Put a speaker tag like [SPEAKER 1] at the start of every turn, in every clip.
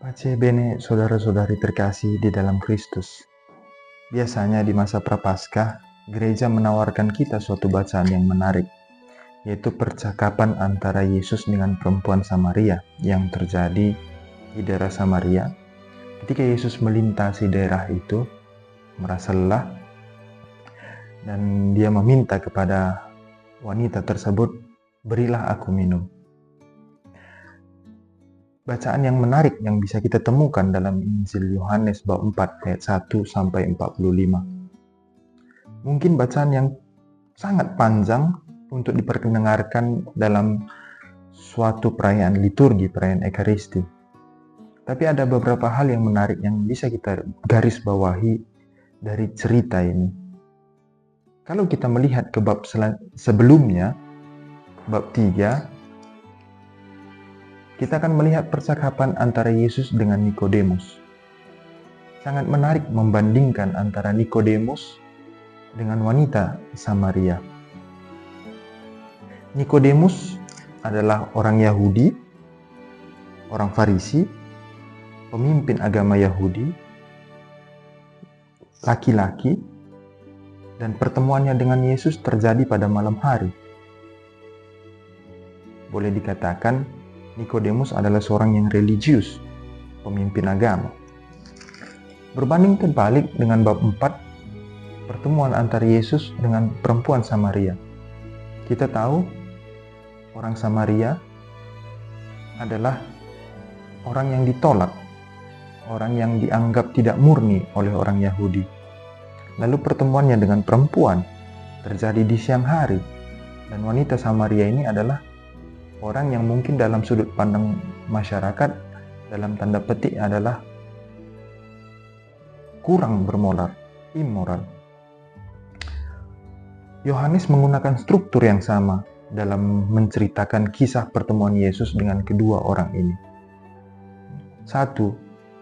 [SPEAKER 1] Pace bene saudara-saudari terkasih di dalam Kristus. Biasanya di masa Prapaskah, gereja menawarkan kita suatu bacaan yang menarik, yaitu percakapan antara Yesus dengan perempuan Samaria yang terjadi di daerah Samaria. Ketika Yesus melintasi daerah itu, merasa lelah, dan dia meminta kepada wanita tersebut, "Berilah aku minum." Bacaan yang menarik yang bisa kita temukan dalam Injil Yohanes bab 4 ayat 1 sampai 45. Mungkin bacaan yang sangat panjang untuk diperdengarkan dalam suatu perayaan liturgi, perayaan Ekaristi. Tapi ada beberapa hal yang menarik yang bisa kita garis bawahi dari cerita ini. Kalau kita melihat ke bab sebelumnya, bab 3, kita akan melihat percakapan antara Yesus dengan Nikodemus. Sangat menarik membandingkan antara Nikodemus dengan wanita Samaria. Nikodemus adalah orang Yahudi, orang Farisi, pemimpin agama Yahudi, laki-laki, dan pertemuannya dengan Yesus terjadi pada malam hari. Boleh dikatakan Nikodemus adalah seorang yang religius, pemimpin agama. Berbanding terbalik dengan bab 4, pertemuan antara Yesus dengan perempuan Samaria. Kita tahu orang Samaria adalah orang yang ditolak, orang yang dianggap tidak murni oleh orang Yahudi. Lalu pertemuannya dengan perempuan terjadi di siang hari, dan wanita Samaria ini adalah orang yang mungkin dalam sudut pandang masyarakat, dalam tanda petik adalah kurang bermoral, immoral. Yohanes menggunakan struktur yang sama dalam menceritakan kisah pertemuan Yesus dengan kedua orang ini. Satu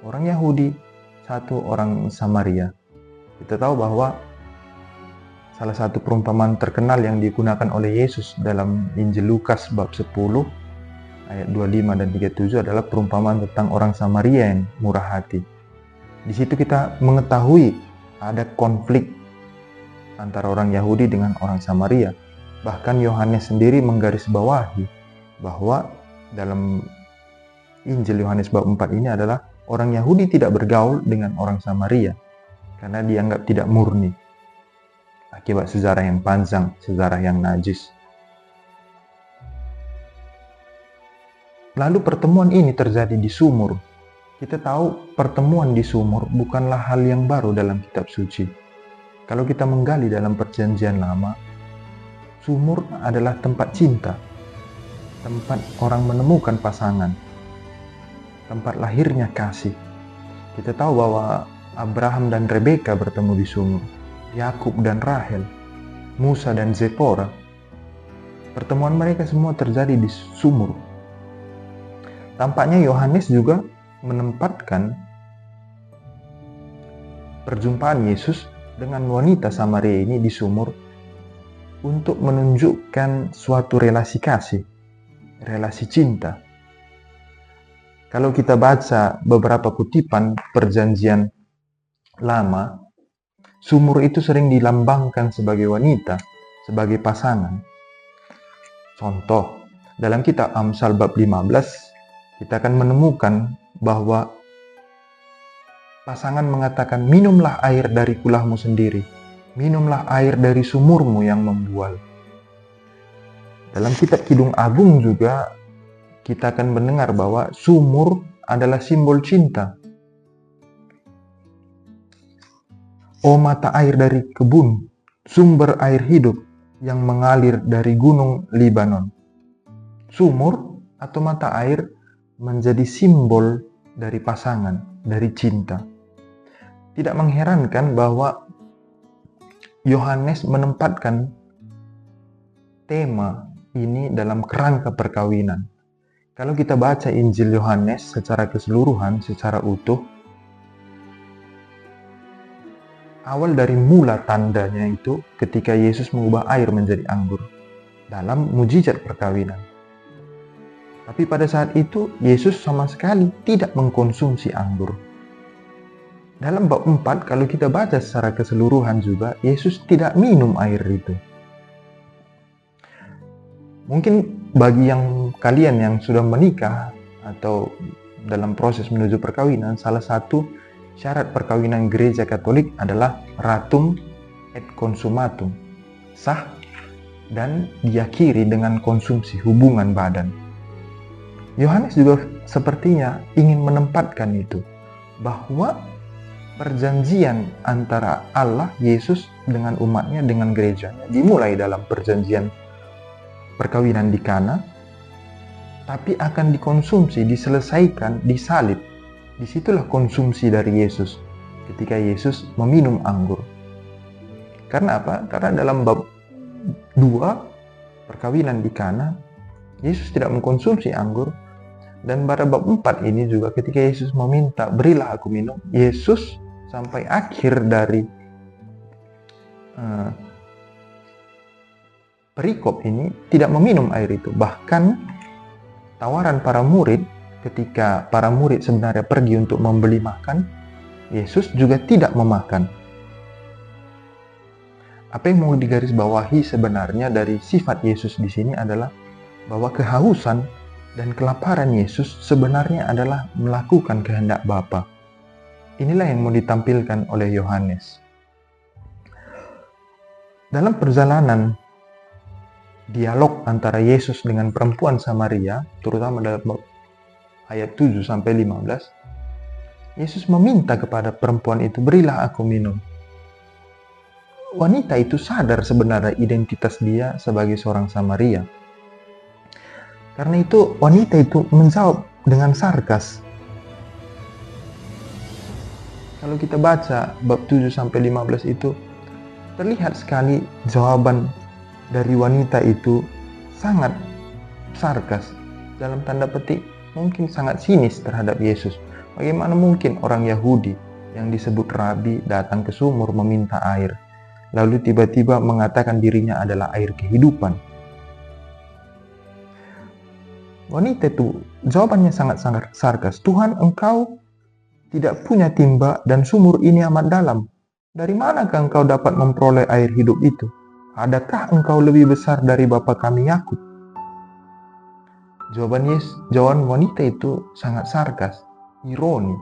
[SPEAKER 1] orang Yahudi, satu orang Samaria. Kita tahu bahwa salah satu perumpamaan terkenal yang digunakan oleh Yesus dalam Injil Lukas bab 10 ayat 25 dan 37 adalah perumpamaan tentang orang Samaria yang murah hati. Di situ kita mengetahui ada konflik antara orang Yahudi dengan orang Samaria. Bahkan Yohanes sendiri menggarisbawahi bahwa dalam Injil Yohanes bab 4 ini adalah orang Yahudi tidak bergaul dengan orang Samaria karena dianggap tidak murni akibat sejarah yang panjang, sejarah yang najis. Lalu pertemuan ini terjadi di sumur. Kita tahu pertemuan di sumur bukanlah hal yang baru dalam kitab suci. Kalau kita menggali dalam Perjanjian Lama, sumur adalah tempat cinta, tempat orang menemukan pasangan, tempat lahirnya kasih. Kita tahu bahwa Abraham dan Rebeka bertemu di sumur, Yakub dan Rahel, Musa dan Zipora. Pertemuan mereka semua terjadi di sumur. Tampaknya Yohanes juga menempatkan perjumpaan Yesus dengan wanita Samaria ini di sumur untuk menunjukkan suatu relasi kasih, relasi cinta. Kalau kita baca beberapa kutipan Perjanjian Lama, sumur itu sering dilambangkan sebagai wanita, sebagai pasangan. Contoh, dalam kitab Amsal bab 15, kita akan menemukan bahwa pasangan mengatakan, "Minumlah air dari kulahmu sendiri, minumlah air dari sumurmu yang membual." Dalam kitab Kidung Agung juga kita akan mendengar bahwa sumur adalah simbol cinta. "Oh mata air dari kebun, sumber air hidup yang mengalir dari gunung Libanon." Sumur atau mata air menjadi simbol dari pasangan, dari cinta. Tidak mengherankan bahwa Yohanes menempatkan tema ini dalam kerangka perkawinan. Kalau kita baca Injil Yohanes secara keseluruhan, secara utuh, awal dari mula tandanya itu ketika Yesus mengubah air menjadi anggur dalam mujizat perkawinan. Tapi pada saat itu Yesus sama sekali tidak mengkonsumsi anggur. Dalam bab 4, kalau kita baca secara keseluruhan juga, Yesus tidak minum air itu. Mungkin bagi kalian yang sudah menikah atau dalam proses menuju perkawinan, salah satu syarat perkawinan gereja Katolik adalah ratum et consumatum, sah dan diakhiri dengan konsumsi hubungan badan. Yohanes juga sepertinya ingin menempatkan itu, bahwa perjanjian antara Allah, Yesus dengan umatnya, dengan gerejanya dimulai dalam perjanjian perkawinan di Kana, tapi akan dikonsumsi, diselesaikan, disalib. Disitulah konsumsi dari Yesus ketika Yesus meminum anggur. Karena apa? Karena dalam bab 2 perkawinan di Kana, Yesus tidak mengkonsumsi anggur. Dan pada bab 4 ini juga ketika Yesus meminta, berilah aku minum, Yesus sampai akhir dari perikop ini tidak meminum air itu. Bahkan tawaran para murid, ketika para murid sebenarnya pergi untuk membeli makan, Yesus juga tidak memakan. Apa yang mau digarisbawahi sebenarnya dari sifat Yesus di sini adalah bahwa kehausan dan kelaparan Yesus sebenarnya adalah melakukan kehendak Bapa. Inilah yang mau ditampilkan oleh Yohanes. Dalam perjalanan dialog antara Yesus dengan perempuan Samaria, terutama dalam ayat 7-15, Yesus meminta kepada perempuan itu, berilah aku minum. Wanita itu sadar sebenarnya identitas dia sebagai seorang Samaria. Karena itu wanita itu menjawab dengan sarkas. Kalau kita baca bab 7-15 itu, terlihat sekali jawaban dari wanita itu sangat sarkas. Dalam tanda petik, mungkin sangat sinis terhadap Yesus. Bagaimana mungkin orang Yahudi yang disebut rabi datang ke sumur meminta air, lalu tiba-tiba mengatakan dirinya adalah air kehidupan? Wanita itu jawabannya sangat sarkas. Tuhan, engkau tidak punya timba dan sumur ini amat dalam. Dari manakah engkau dapat memperoleh air hidup itu? Adakah engkau lebih besar dari bapa kami Yakub? Jawaban wanita itu sangat sarkas, ironi.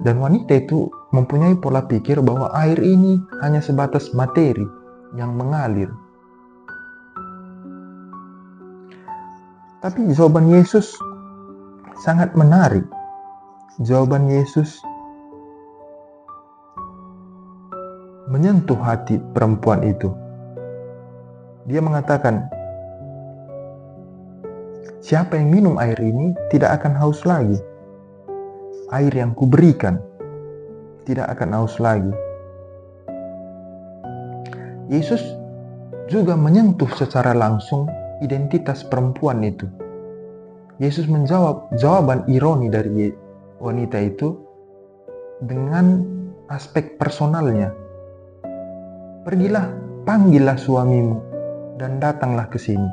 [SPEAKER 1] Dan wanita itu mempunyai pola pikir bahwa air ini hanya sebatas materi yang mengalir. Tapi jawaban Yesus sangat menarik. Jawaban Yesus menyentuh hati perempuan itu. Dia mengatakan, siapa yang minum air ini tidak akan haus lagi. Air yang kuberikan tidak akan haus lagi. Yesus juga menyentuh secara langsung identitas perempuan itu. Yesus menjawab jawaban ironi dari wanita itu dengan aspek personalnya. Pergilah, panggillah suamimu dan datanglah ke sini.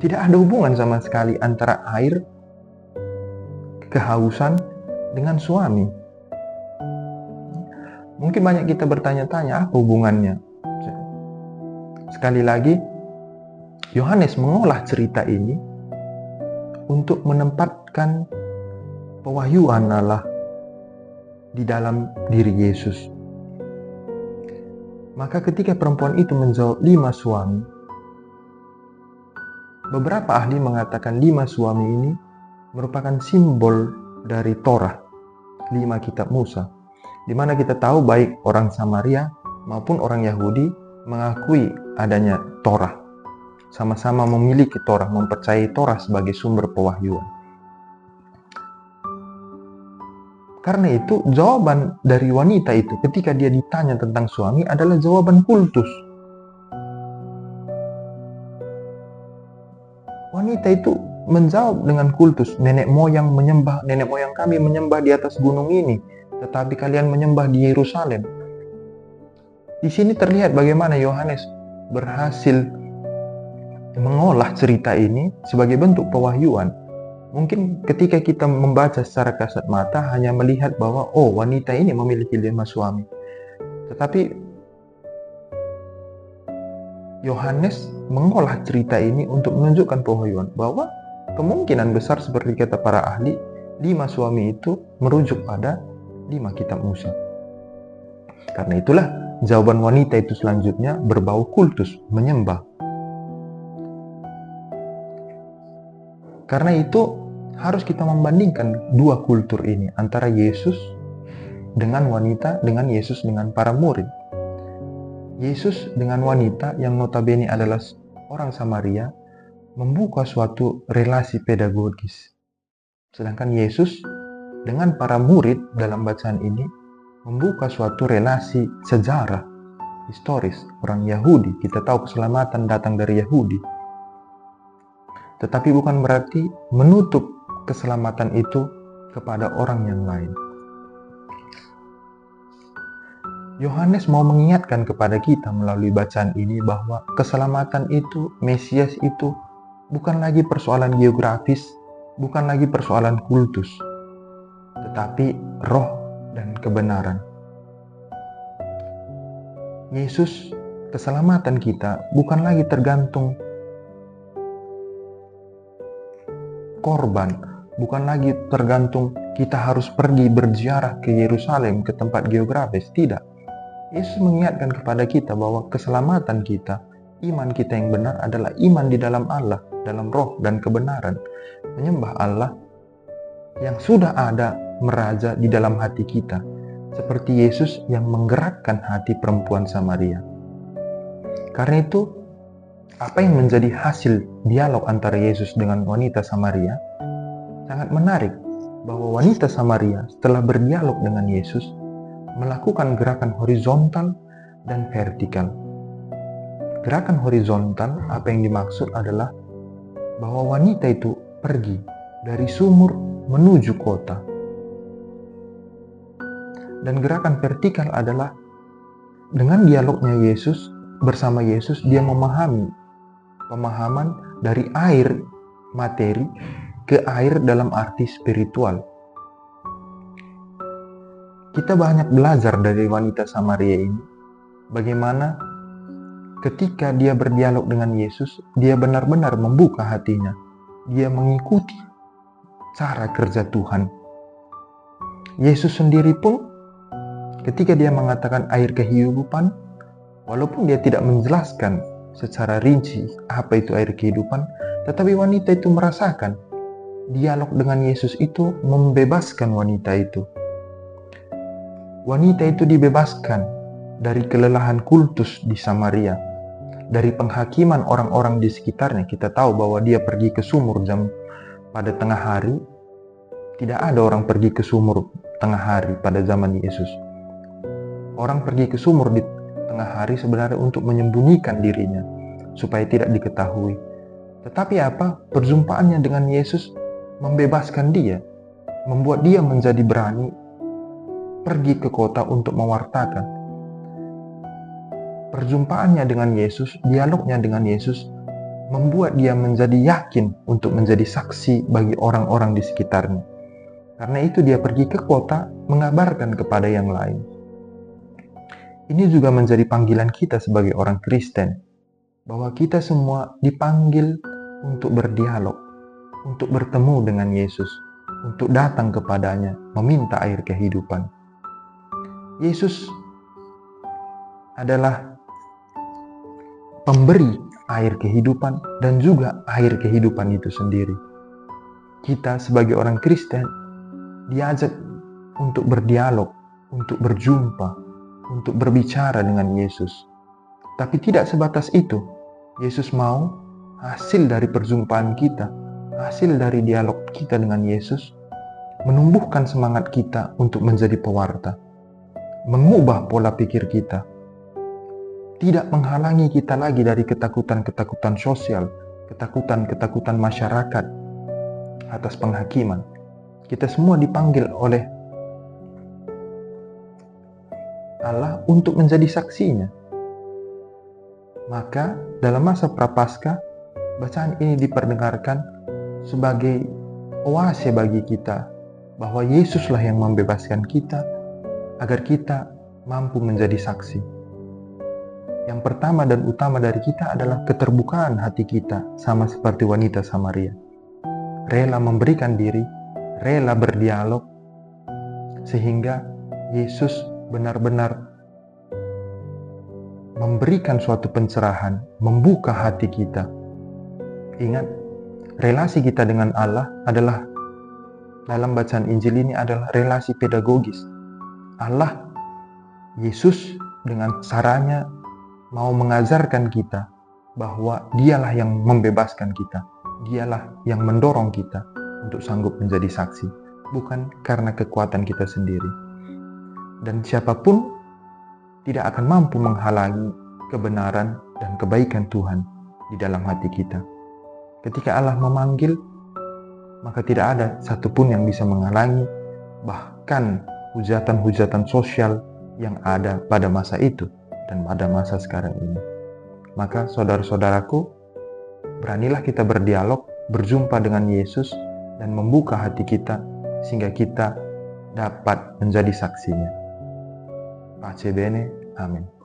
[SPEAKER 1] Tidak ada hubungan sama sekali antara air, kehausan dengan suami. Mungkin banyak kita bertanya-tanya apa hubungannya. Sekali lagi, Yohanes mengolah cerita ini untuk menempatkan pewahyuan Allah di dalam diri Yesus. Maka ketika perempuan itu menjawab 5 suami, beberapa ahli mengatakan 5 suami ini merupakan simbol dari Torah, 5 kitab Musa, di mana kita tahu baik orang Samaria maupun orang Yahudi mengakui adanya Torah, sama-sama memiliki Torah, mempercayai Torah sebagai sumber pewahyuan. Karena itu jawaban dari wanita itu ketika dia ditanya tentang suami adalah jawaban kultus. Wanita itu menjawab dengan kultus. Nenek moyang kami menyembah di atas gunung ini, tetapi kalian menyembah di Yerusalem. Di sini terlihat bagaimana Yohanes berhasil mengolah cerita ini sebagai bentuk pewahyuan. Mungkin ketika kita membaca secara kasat mata hanya melihat bahwa wanita ini memiliki 5 suami. Tetapi Yohanes mengolah cerita ini untuk menunjukkan pewahyuan bahwa kemungkinan besar seperti kata para ahli, 5 suami itu merujuk pada 5 kitab Musa. Karena itulah jawaban wanita itu selanjutnya berbau kultus, menyembah. Karena itu harus kita membandingkan dua kultur ini, antara Yesus dengan wanita, dengan Yesus dengan para murid. Yesus dengan wanita yang notabene adalah orang Samaria membuka suatu relasi pedagogis. Sedangkan Yesus dengan para murid dalam bacaan ini membuka suatu relasi sejarah, historis, orang Yahudi. Kita tahu keselamatan datang dari Yahudi. Tetapi bukan berarti menutup keselamatan itu kepada orang yang lain. Yohanes mau mengingatkan kepada kita melalui bacaan ini bahwa keselamatan itu, Mesias itu bukan lagi persoalan geografis, bukan lagi persoalan kultus, tetapi roh dan kebenaran. Yesus, keselamatan kita bukan lagi tergantung korban, bukan lagi tergantung kita harus pergi berziarah ke Yerusalem, ke tempat geografis. Tidak. Yesus mengingatkan kepada kita bahwa keselamatan kita, iman kita yang benar adalah iman di dalam Allah, dalam roh dan kebenaran. Menyembah Allah yang sudah ada meraja di dalam hati kita. Seperti Yesus yang menggerakkan hati perempuan Samaria. Karena itu, apa yang menjadi hasil dialog antara Yesus dengan wanita Samaria sangat menarik, bahwa wanita Samaria setelah berdialog dengan Yesus melakukan gerakan horizontal dan vertikal. Gerakan horizontal, apa yang dimaksud adalah bahwa wanita itu pergi dari sumur menuju kota. Dan gerakan vertikal adalah dengan dialognya Yesus, bersama Yesus dia memahami pemahaman dari air materi ke air dalam arti spiritual. Kita banyak belajar dari wanita Samaria ini, bagaimana ketika dia berdialog dengan Yesus, dia benar-benar membuka hatinya. Dia mengikuti cara kerja Tuhan. Yesus sendiri pun ketika dia mengatakan air kehidupan, walaupun dia tidak menjelaskan secara rinci apa itu air kehidupan, tetapi wanita itu merasakan dialog dengan Yesus itu membebaskan wanita itu. Wanita itu dibebaskan dari kelelahan kultus di Samaria, dari penghakiman orang-orang di sekitarnya. Kita tahu bahwa dia pergi ke sumur pada tengah hari. Tidak ada orang pergi ke sumur tengah hari pada zaman Yesus. Orang pergi ke sumur di tengah hari sebenarnya untuk menyembunyikan dirinya supaya tidak diketahui. Tetapi apa? Perjumpaannya dengan Yesus membebaskan dia, membuat dia menjadi berani pergi ke kota untuk mewartakan. Perjumpaannya dengan Yesus, dialognya dengan Yesus membuat dia menjadi yakin untuk menjadi saksi bagi orang-orang di sekitarnya. Karena itu dia pergi ke kota mengabarkan kepada yang lain. Ini juga menjadi panggilan kita sebagai orang Kristen, bahwa kita semua dipanggil untuk berdialog, untuk bertemu dengan Yesus, untuk datang kepadanya, meminta air kehidupan. Yesus adalah pemberi air kehidupan dan juga air kehidupan itu sendiri. Kita sebagai orang Kristen diajak untuk berdialog, untuk berjumpa, untuk berbicara dengan Yesus. Tapi tidak sebatas itu. Yesus mau hasil dari perjumpaan kita, hasil dari dialog kita dengan Yesus, menumbuhkan semangat kita untuk menjadi pewarta, mengubah pola pikir kita, tidak menghalangi kita lagi dari ketakutan-ketakutan sosial, ketakutan-ketakutan masyarakat atas penghakiman. Kita semua dipanggil oleh Allah untuk menjadi saksinya. Maka dalam masa Prapaskah, bacaan ini diperdengarkan sebagai oase bagi kita bahwa Yesuslah yang membebaskan kita agar kita mampu menjadi saksi. Yang pertama dan utama dari kita adalah keterbukaan hati kita, sama seperti wanita Samaria. Rela memberikan diri, rela berdialog, sehingga Yesus benar-benar memberikan suatu pencerahan, membuka hati kita. Ingat, relasi kita dengan Allah adalah, dalam bacaan Injil ini adalah relasi pedagogis. Allah, Yesus dengan caranya mau mengajarkan kita bahwa dialah yang membebaskan kita. Dialah yang mendorong kita untuk sanggup menjadi saksi, bukan karena kekuatan kita sendiri. Dan siapapun tidak akan mampu menghalangi kebenaran dan kebaikan Tuhan di dalam hati kita. Ketika Allah memanggil, maka tidak ada satupun yang bisa menghalangi, bahkan hujatan-hujatan sosial yang ada pada masa itu dan pada masa sekarang ini. Maka saudara-saudaraku, beranilah kita berdialog, berjumpa dengan Yesus, dan membuka hati kita sehingga kita dapat menjadi saksinya. Pace bene, amin.